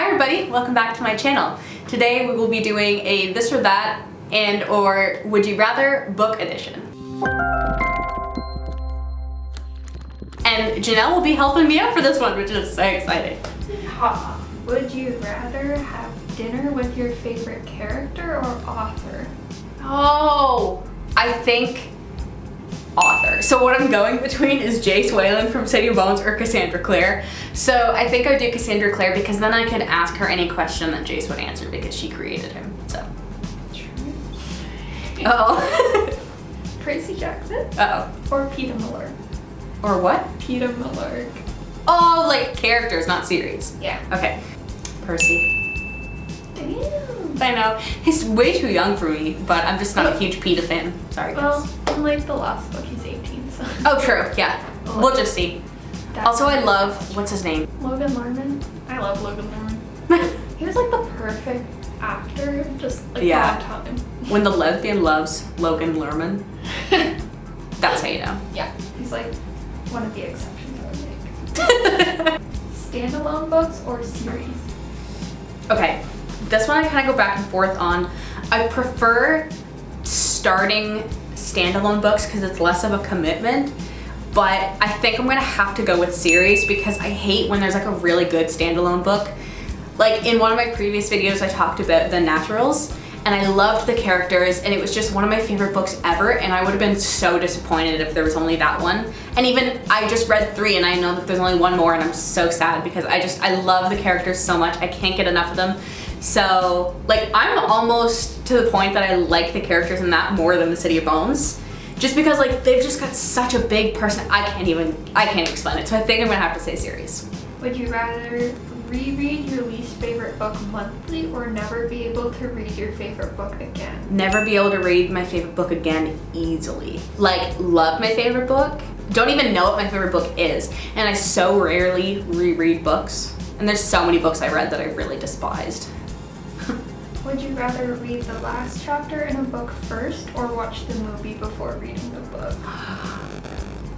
Hi everybody, welcome back to my channel. Today we will be doing a this or that and or would you rather book edition. And Janelle will be helping me out for this one, which is so exciting. Would you rather have dinner with your favorite character or author? Oh, I think author. So what I'm going between is Jace Whalen from City of Bones or Cassandra Clare. So I think I would do Cassandra Clare because then I could ask her any question that Jace would answer because she created him. So. Oh. Tracy Jackson? Uh-oh. Or Peeta Mellark? Or what? Peeta Mellark. Oh, like characters, not series. Yeah. Okay. Percy. Damn. I know. He's way too young for me, but I'm just not a huge Peeta fan. Sorry, guys. Well, in like the last book, he's 18, so. Oh, true. Yeah. We'll just see. Also, I love, what's his name? Logan Lerman. I love Logan Lerman. He was like the perfect actor, just like Yeah. on time. When the lesbian loves Logan Lerman. That's how you know. Yeah. He's like one of the exceptions I would make. Standalone books or series? Okay. This one I kind of go back and forth on. I prefer starting standalone books because it's less of a commitment, but I think I'm gonna have to go with series because I hate when there's like a really good standalone book. Like in one of my previous videos I talked about The Naturals and I loved the characters and it was just one of my favorite books ever and I would have been so disappointed if there was only that one. And even I just read 3 and I know that there's only one more and I'm so sad because I love the characters so much. I can't get enough of them. So, like, I'm almost to the point that I like the characters in that more than the City of Bones. Just because, like, they've just got such a big person. I can't explain it. So I think I'm gonna have to say series. Would you rather reread your least favorite book monthly or never be able to read your favorite book again? Never be able to read my favorite book again easily. Like, love my favorite book. Don't even know what my favorite book is. And I so rarely reread books. And there's so many books I read that I really despised. Would you rather read the last chapter in a book first or watch the movie before reading the book?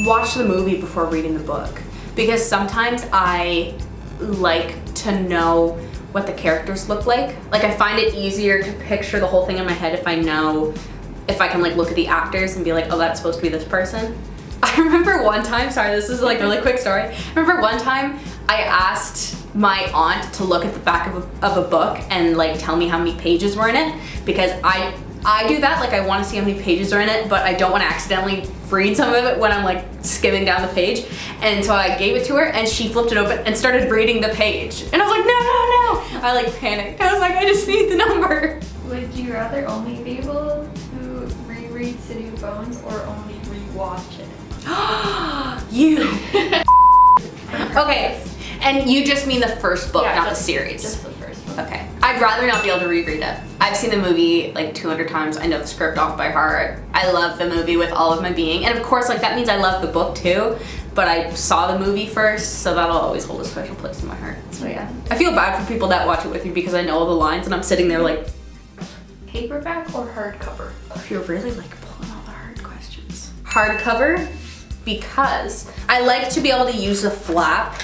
Watch the movie before reading the book. Because sometimes I like to know what the characters look like. Like I find it easier to picture the whole thing in my head if I can like look at the actors and be like, oh, that's supposed to be this person. I remember one time, sorry, this is like a really quick story. I remember one time I asked my aunt to look at the back of a book and like tell me how many pages were in it because I do that, like I want to see how many pages are in it, but I don't want to accidentally read some of it when I'm like skimming down the page. And so I gave it to her and she flipped it open and started reading the page. And I was like, no. I like panicked. I was like, I just need the number. Would you rather only be able to reread City of Bones or only rewatch it? You. Okay. And you just mean the first book, yeah, not the series. Just the first book. Okay. I'd rather not be able to reread it. I've seen the movie like 200 times. I know the script off by heart. I love the movie with all of my being. And of course, like that means I love the book too, but I saw the movie first, so that'll always hold a special place in my heart. So yeah. I feel bad for people that watch it with me because I know all the lines and I'm sitting there like... Paperback or hardcover? Oh, you're really like pulling all the hard questions. Hardcover, because I like to be able to use the flap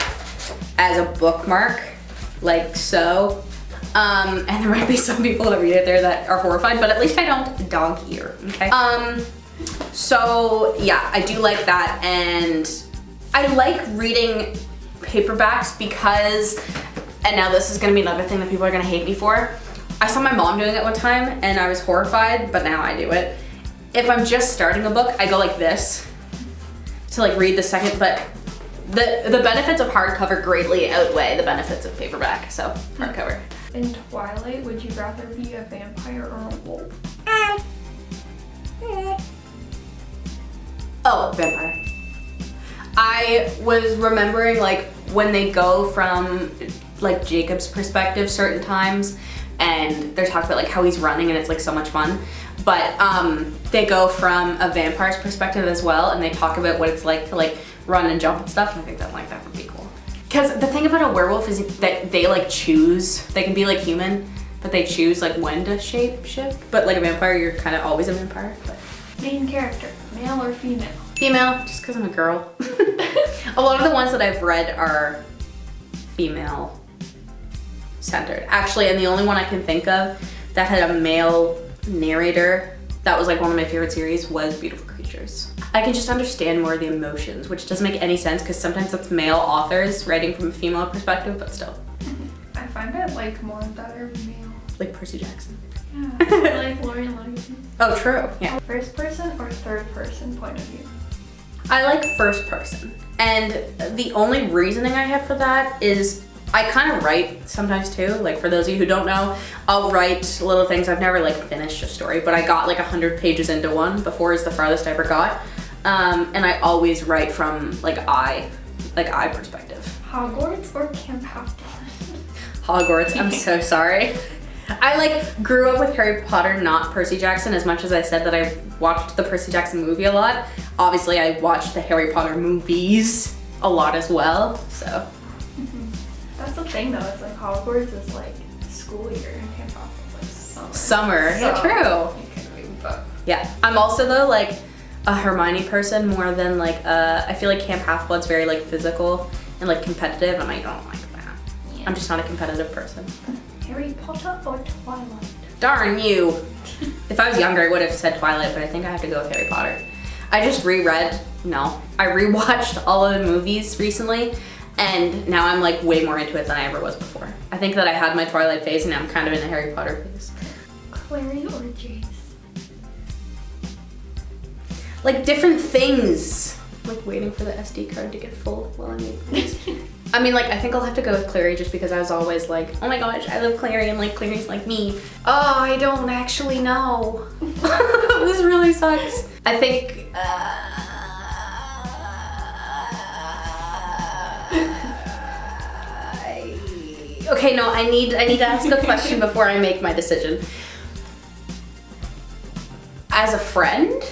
as a bookmark, like so. And there might be some people that read it there that are horrified, but at least I don't dog ear, okay? So yeah, I do like that, and I like reading paperbacks because, and now this is gonna be another thing that people are gonna hate me for. I saw my mom doing it one time and I was horrified, but now I do it. If I'm just starting a book, I go like this to like read the second, but the benefits of hardcover greatly outweigh the benefits of paperback, so hardcover. In Twilight, would you rather be a vampire or a wolf? Oh, vampire. I was remembering like when they go from like Jacob's perspective certain times and they're talking about like how he's running and it's like so much fun. But they go from a vampire's perspective as well and they talk about what it's like to like run and jump and stuff. And I think that would be cool. Because the thing about a werewolf is that they like choose, they can be like human, but they choose like when to shape shift. But like a vampire, you're kind of always a vampire. But. Main character, male or female? Female, just because I'm a girl. A lot of the ones that I've read are female centered. Actually, and the only one I can think of that had a male narrator that was like one of my favorite series was Beautiful Creatures. I can just understand more of the emotions, which doesn't make any sense because sometimes that's male authors writing from a female perspective, but still. I find I like more that are male. Like Percy Jackson. Yeah, I like Lauren Livingston. Oh, true, yeah. First person or third person point of view? I like first person. And the only reasoning I have for that is I kind of write sometimes too. Like for those of you who don't know, I'll write little things. I've never like finished a story, but I got like 100 pages into one before is the farthest I ever got. And I always write from like I perspective. Hogwarts or Camp Half-Blood? Hogwarts, I'm so sorry. I like grew up with Harry Potter, not Percy Jackson, as much as I said that I watched the Percy Jackson movie a lot. Obviously I watched the Harry Potter movies a lot as well, so. That's the thing though, it's like Hogwarts is like school year and Camp Half-Blood is like Summer, yeah, So, true. you can read both. Yeah, I'm also though like a Hermione person more than like I feel like Camp Half-Blood's very like physical and like competitive and I don't like that. Yeah. I'm just not a competitive person. Harry Potter or Twilight? Darn you. If I was younger I would have said Twilight, but I think I have to go with Harry Potter. I rewatched all of the movies recently and now I'm like way more into it than I ever was before. I think that I had my Twilight phase and now I'm kind of in the Harry Potter phase. Clary or Jace? Like different things. Like waiting for the SD card to get full while I make things. I mean, like, I think I'll have to go with Clary just because I was always like, oh my gosh, I love Clary and like Clary's like me. Oh, I don't actually know. This really sucks. I think, okay, no, I need to ask a question before I make my decision. As a friend,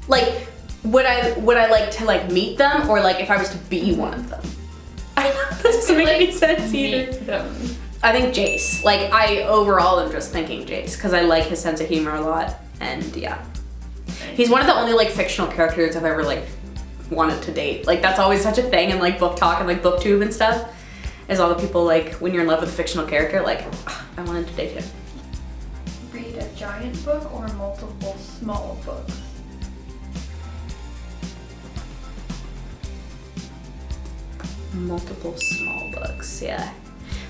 like, would I like to like meet them or like if I was to be one of them? I don't know, that doesn't make any sense either. I think Jace. Like I overall am just thinking Jace because I like his sense of humor a lot and yeah. He's one of the only like fictional characters I've ever like wanted to date. Like that's always such a thing in like book talk and like booktube and stuff. Is all the people like when you're in love with a fictional character like I wanted to date him. Read a giant book or multiple small books? Multiple small books, yeah.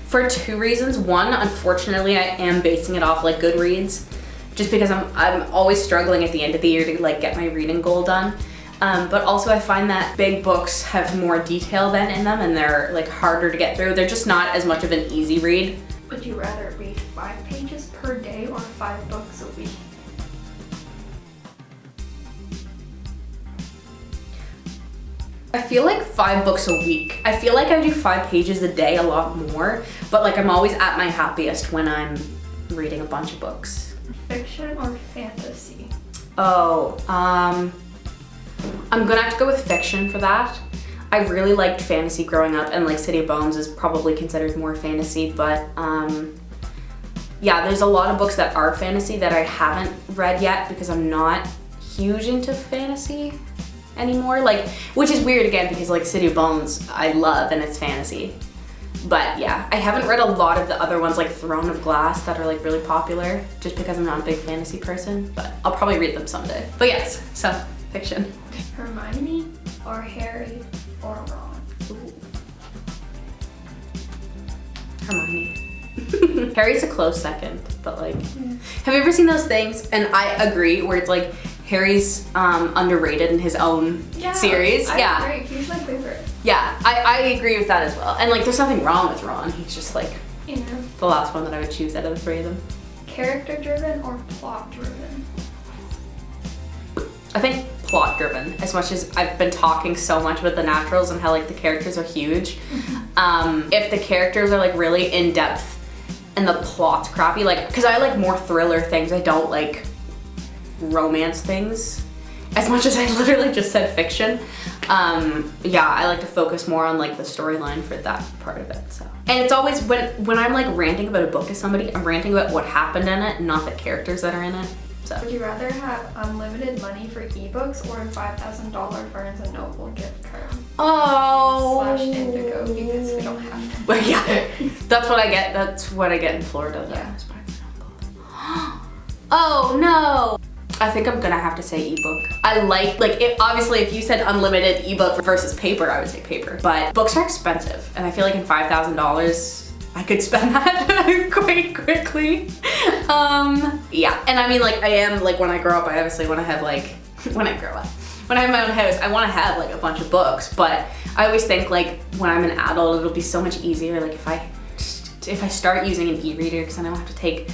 For two reasons. One, unfortunately, I am basing it off like Goodreads, just because I'm always struggling at the end of the year to like get my reading goal done. But also I find that big books have more detail then in them and they're like harder to get through. They're just not as much of an easy read. Would you rather read 5 pages per day or 5 books a week? I feel like 5 books a week. I feel like I do 5 pages a day a lot more, but like I'm always at my happiest when I'm reading a bunch of books. Fiction or fantasy? Oh, I'm gonna have to go with fiction for that. I really liked fantasy growing up and like City of Bones is probably considered more fantasy, but yeah, there's a lot of books that are fantasy that I haven't read yet because I'm not huge into fantasy anymore, like, which is weird again because like City of Bones I love and it's fantasy. But yeah, I haven't read a lot of the other ones like Throne of Glass that are like really popular just because I'm not a big fantasy person, but I'll probably read them someday. But yes, so fiction. Hermione or Harry or Ron? Ooh. Hermione. Harry's a close second, but like, have you ever seen those things? And I agree where it's like Harry's underrated in his own series. I agree. He's my favorite. Yeah, I agree with that as well. And like, there's nothing wrong with Ron. He's just like the last one that I would choose out of the 3 of them. Character driven or plot driven? I think plot driven, as much as I've been talking so much about the naturals and how like the characters are huge. If the characters are like really in depth and the plot's crappy, like, cause I like more thriller things, I don't like romance things. As much as I literally just said fiction, yeah, I like to focus more on like the storyline for that part of it. So, and it's always when I'm like ranting about a book to somebody, I'm ranting about what happened in it, not the characters that are in it. So. Would you rather have unlimited money for ebooks or a $5,000 Barnes & Noble gift card? Oh. / Indigo, because we don't have them. Well, yeah, that's what I get. That's what I get in Florida. Yeah. Oh no. I think I'm gonna have to say ebook. I like obviously if you said unlimited ebook versus paper, I would say paper. But books are expensive, and I feel like in $5,000, I could spend that quite quickly. Yeah, and I mean I am when I grow up, I obviously want to have when I have my own house, I want to have a bunch of books. But I always think when I'm an adult, it'll be so much easier if I start using an e-reader, because then I don't have to take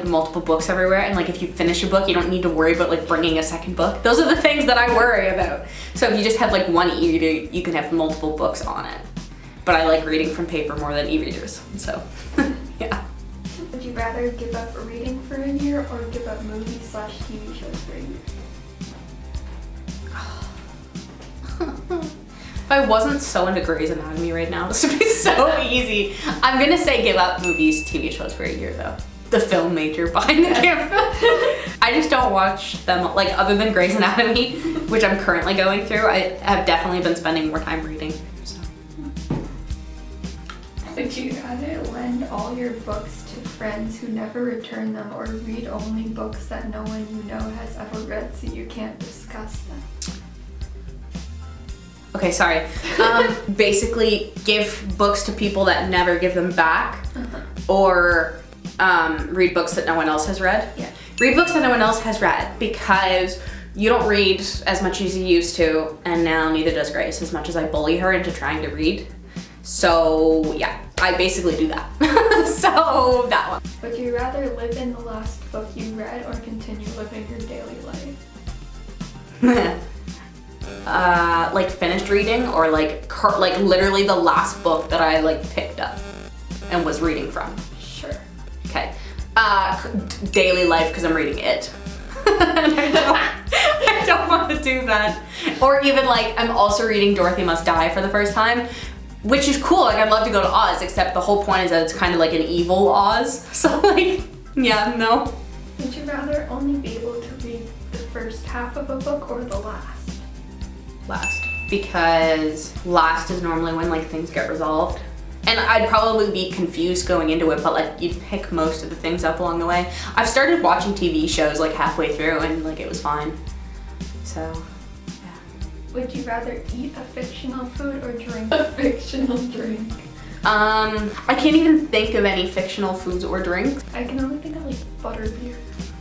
multiple books everywhere, and if you finish a book, you don't need to worry about bringing a second book. Those are the things that I worry about. So if you just have one e-reader, you can have multiple books on it. But I like reading from paper more than e-readers, so yeah. Would you rather give up reading for a year or give up movies / TV shows for a year? If I wasn't so into Grey's Anatomy right now, this would be so easy. I'm gonna say give up movies, TV shows for a year though. The film major behind the camera. I just don't watch them, other than Grey's Anatomy, which I'm currently going through. I have definitely been spending more time reading, so. Would you rather lend all your books to friends who never return them, or read only books that no one you know has ever read so you can't discuss them? Okay, sorry. Basically, give books to people that never give them back, or read books that no one else has read. Yeah. Read books that no one else has read, because you don't read as much as you used to, and now neither does Grace, as much as I bully her into trying to read. So yeah, I basically do that. So that one. Would you rather live in the last book you read or continue living your daily life? Finished reading, or literally the last book that I picked up and was reading from. Sure. Okay. Daily life, because I'm reading it. I don't want to do that. Or even I'm also reading Dorothy Must Die for the first time, which is cool. I'd love to go to Oz, except the whole point is that it's kind of an evil Oz. So yeah, no. Would you rather only be able to read the first half of a book or the last? Last. Because last is normally when things get resolved. And I'd probably be confused going into it, but you'd pick most of the things up along the way. I've started watching TV shows halfway through, and it was fine. So, yeah. Would you rather eat a fictional food or drink a fictional drink? I can't even think of any fictional foods or drinks. I can only think of butterbeer.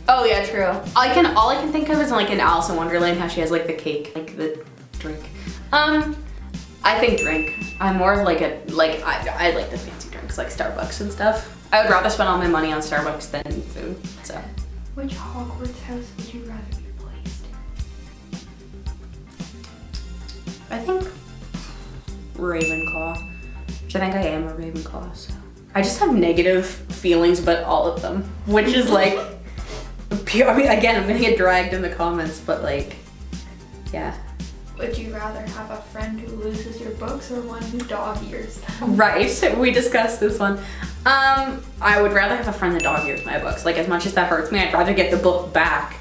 Oh yeah, true. All I can think of is in Alice in Wonderland, how she has the cake, the drink. I think drink. I'm more of I like the fancy drinks like Starbucks and stuff. I would rather spend all my money on Starbucks than food, so. Which Hogwarts house would you rather be placed in? I think Ravenclaw, which I think I am a Ravenclaw, so. I just have negative feelings about all of them, which is pure, again, I'm gonna get dragged in the comments, but yeah. Would you rather have a friend who loses your books or one who dog ears them? Right, we discussed this one. I would rather have a friend that dog ears my books. As much as that hurts me, I'd rather get the book back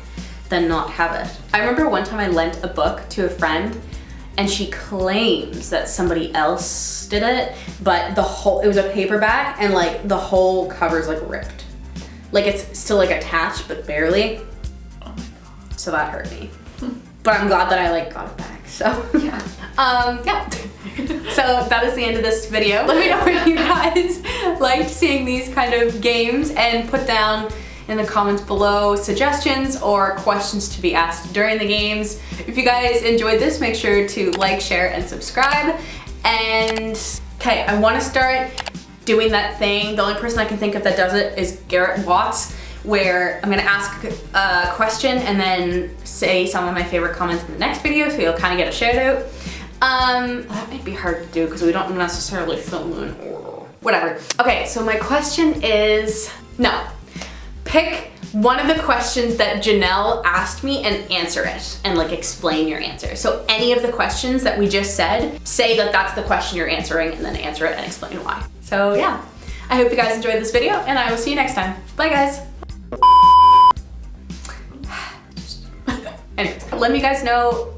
than not have it. I remember one time I lent a book to a friend, and she claims that somebody else did it, but it was a paperback, and the whole cover's ripped. It's still attached, but barely. Oh my god. So that hurt me. But I'm glad that I got it back, so. Yeah. Yeah. So that is the end of this video. Let me know if you guys liked seeing these kind of games, and put down in the comments below suggestions or questions to be asked during the games. If you guys enjoyed this, make sure to like, share, and subscribe. And okay, I want to start doing that thing. The only person I can think of that does it is Garrett Watts, where I'm gonna ask a question and then say some of my favorite comments in the next video, so you'll kind of get a shout out. That might be hard to do because we don't necessarily film in order. Whatever. Okay, so my question is, pick one of the questions that Janelle asked me and answer it, and explain your answer. So any of the questions that we just said, say that that's the question you're answering, and then answer it and explain why. So yeah, I hope you guys enjoyed this video, and I will see you next time. Bye guys. Anyways, let me guys know